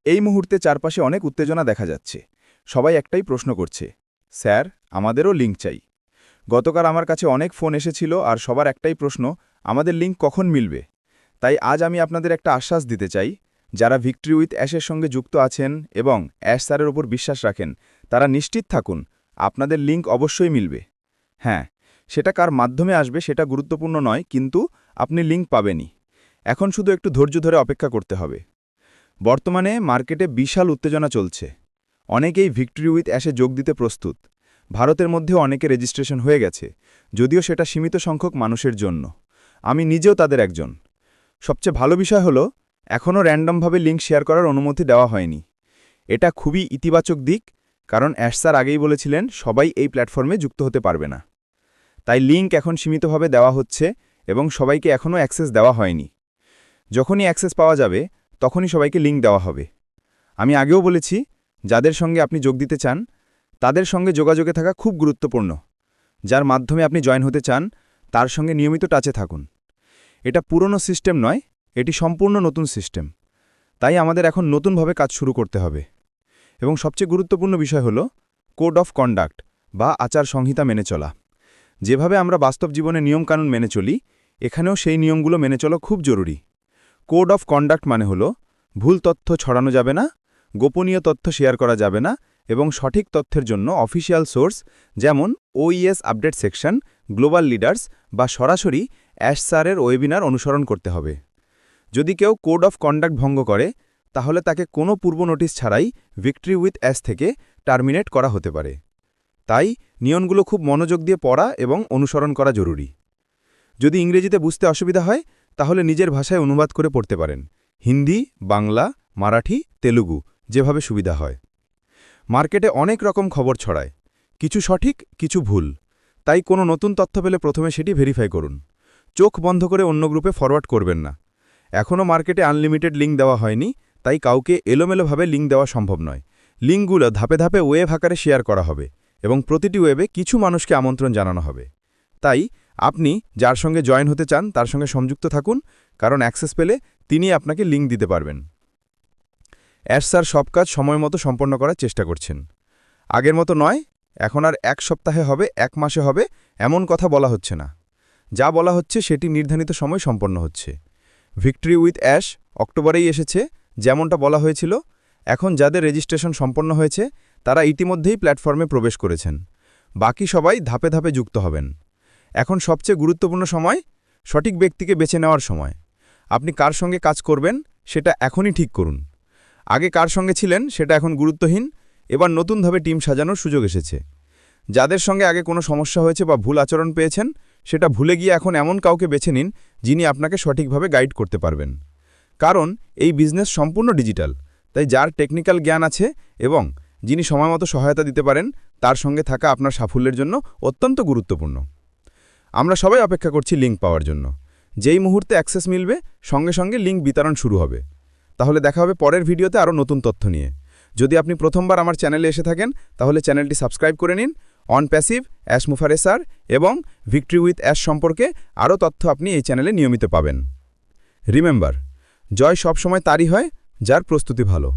এই মুহূর্তে চারপাশে অনেক উত্তেজনা দেখা যাচ্ছে। সবাই একটাই প্রশ্ন করছে, স্যার, আমাদেরও লিঙ্ক চাই। গতকাল আমার কাছে অনেক ফোন এসেছিল আর সবার একটাই প্রশ্ন, আমাদের লিঙ্ক কখন মিলবে। তাই আজ আমি আপনাদের একটা আশ্বাস দিতে চাই, যারা ভিক্টরি উইথ অ্যাশের সঙ্গে যুক্ত আছেন এবং অ্যাশ স্যারের ওপর বিশ্বাস রাখেন, তারা নিশ্চিত থাকুন, আপনাদের লিঙ্ক অবশ্যই মিলবে। হ্যাঁ, সেটা কার মাধ্যমে আসবে সেটা গুরুত্বপূর্ণ নয়, কিন্তু আপনি লিঙ্ক পাবেনই। এখন শুধু একটু ধৈর্য ধরে অপেক্ষা করতে হবে। বর্তমানে মার্কেটে বিশাল উত্তেজনা চলছে। অনেকেই ভিক্টরি উইথ অ্যাশে যোগ দিতে প্রস্তুত। ভারতের মধ্যেও অনেকে রেজিস্ট্রেশন হয়ে গেছে, যদিও সেটা সীমিত সংখ্যক মানুষের জন্য। আমি নিজেও তাদের একজন। সবচেয়ে ভালো বিষয় হলো, এখনও র্যান্ডমভাবে লিঙ্ক শেয়ার করার অনুমতি দেওয়া হয়নি। এটা খুবই ইতিবাচক দিক, কারণ অ্যাশ স্যার আগেই বলেছিলেন সবাই এই প্ল্যাটফর্মে যুক্ত হতে পারবে না। তাই লিঙ্ক এখন সীমিতভাবে দেওয়া হচ্ছে এবং সবাইকে এখনও অ্যাক্সেস দেওয়া হয়নি। যখনই অ্যাক্সেস পাওয়া যাবে তখনই সবাইকে লিঙ্ক দেওয়া হবে। আমি আগেও বলেছি, যাদের সঙ্গে আপনি যোগ দিতে চান তাদের সঙ্গে যোগাযোগে থাকা খুব গুরুত্বপূর্ণ। যার মাধ্যমে আপনি জয়েন হতে চান তার সঙ্গে নিয়মিত টাচে থাকুন। এটা পুরনো সিস্টেম নয়, এটি সম্পূর্ণ নতুন সিস্টেম। তাই আমাদের এখন নতুনভাবে কাজ শুরু করতে হবে। এবং সবচেয়ে গুরুত্বপূর্ণ বিষয় হল কোড অফ কন্ডাক্ট বা আচার সংহিতা মেনে চলা। যেভাবে আমরা বাস্তব জীবনে নিয়মকানুন মেনে চলি, এখানেও সেই নিয়মগুলো মেনে চলা খুব জরুরি। কোড অফ কন্ডাক্ট মানে হল, ভুল তথ্য ছড়ানো যাবে না, গোপনীয় তথ্য শেয়ার করা যাবে না এবং সঠিক তথ্যের জন্য অফিসিয়াল সোর্স যেমন ওইএস আপডেট সেকশন, গ্লোবাল লিডার্স বা সরাসরি অ্যাশ স্যারের ওয়েবিনার অনুসরণ করতে হবে। যদি কেউ কোড অফ কন্ডাক্ট ভঙ্গ করে, তাহলে তাকে কোনো পূর্ব নোটিশ ছাড়াই ভিক্টরি উইথ অ্যাশ থেকে টার্মিনেট করা হতে পারে। তাই নিয়মগুলো খুব মনোযোগ দিয়ে পড়া এবং অনুসরণ করা জরুরি। যদি ইংরেজিতে বুঝতে অসুবিধা হয়, তাহলে নিজের ভাষায় অনুবাদ করে পড়তে পারেন। হিন্দি, বাংলা, মারাঠি, তেলুগু, যেভাবে সুবিধা হয়। মার্কেটে অনেক রকম খবর ছড়ায়, কিছু সঠিক, কিছু ভুল। তাই কোনো নতুন তথ্য পেলে প্রথমে সেটি ভেরিফাই করুন। চোখ বন্ধ করে অন্য গ্রুপে ফরওয়ার্ড করবেন না। এখনও মার্কেটে আনলিমিটেড লিঙ্ক দেওয়া হয়নি, তাই কাউকে এলোমেলোভাবে লিঙ্ক দেওয়া সম্ভব নয়। লিঙ্কগুলো ধাপে ধাপে ওয়েব আকারে শেয়ার করা হবে এবং প্রতিটি ওয়েবে কিছু মানুষকে আমন্ত্রণ জানানো হবে। তাই আপনি যার সঙ্গে জয়েন হতে চান তার সঙ্গে সংযুক্ত থাকুন, কারণ অ্যাক্সেস পেলে তিনি আপনাকে লিঙ্ক দিতে পারবেন। অ্যাশ স্যার সব কাজ সময়মতো সম্পন্ন করার চেষ্টা করছেন। আগের মতো নয়, এখন আর 1 সপ্তাহে হবে, 1 মাসে হবে এমন কথা বলা হচ্ছে না। যা বলা হচ্ছে সেটি নির্ধারিত সময় সম্পন্ন হচ্ছে। ভিক্টরি উইথ অ্যাশ অক্টোবরেই এসেছে, যেমনটা বলা হয়েছিল। এখন যাদের রেজিস্ট্রেশন সম্পন্ন হয়েছে তারা ইতিমধ্যেই প্ল্যাটফর্মে প্রবেশ করেছেন। বাকি সবাই ধাপে ধাপে যুক্ত হবেন। এখন সবচেয়ে গুরুত্বপূর্ণ সময়, সঠিক ব্যক্তিকে বেছে নেওয়ার সময়। আপনি কার সঙ্গে কাজ করবেন সেটা এখনই ঠিক করুন। আগে কার সঙ্গে ছিলেন সেটা এখন গুরুত্বহীন, এবার নতুনভাবে টিম সাজানোর সুযোগ এসেছে। যাদের সঙ্গে আগে কোনো সমস্যা হয়েছে বা ভুল আচরণ পেয়েছেন, সেটা ভুলে গিয়ে এখন এমন কাউকে বেছে নিন যিনি আপনাকে সঠিকভাবে গাইড করতে পারবেন। কারণ এই বিজনেস সম্পূর্ণ ডিজিটাল, তাই যার টেকনিক্যাল জ্ঞান আছে এবং যিনি সময়মতো সহায়তা দিতে পারেন, তার সঙ্গে থাকা আপনার সাফল্যের জন্য অত্যন্ত গুরুত্বপূর্ণ। আমরা সবাই অপেক্ষা করছি লিঙ্ক পাওয়ার জন্য। যেই মুহূর্তে অ্যাক্সেস মিলবে সঙ্গে সঙ্গে লিঙ্ক বিতরণ শুরু হবে। তাহলে দেখা হবে পরের ভিডিওতে আরও নতুন তথ্য নিয়ে। যদি আপনি প্রথমবার আমার চ্যানেলে এসে থাকেন তাহলে চ্যানেলটি সাবস্ক্রাইব করে নিন। অন প্যাসিভ, অ্যাশ মুফারে স্যার এবং ভিক্টরি উইথ অ্যাশ সম্পর্কে আরও তথ্য আপনি এই চ্যানেলে নিয়মিত পাবেন। রিমেম্বার, জয় সবসময় তারই হয় যার প্রস্তুতি ভালো।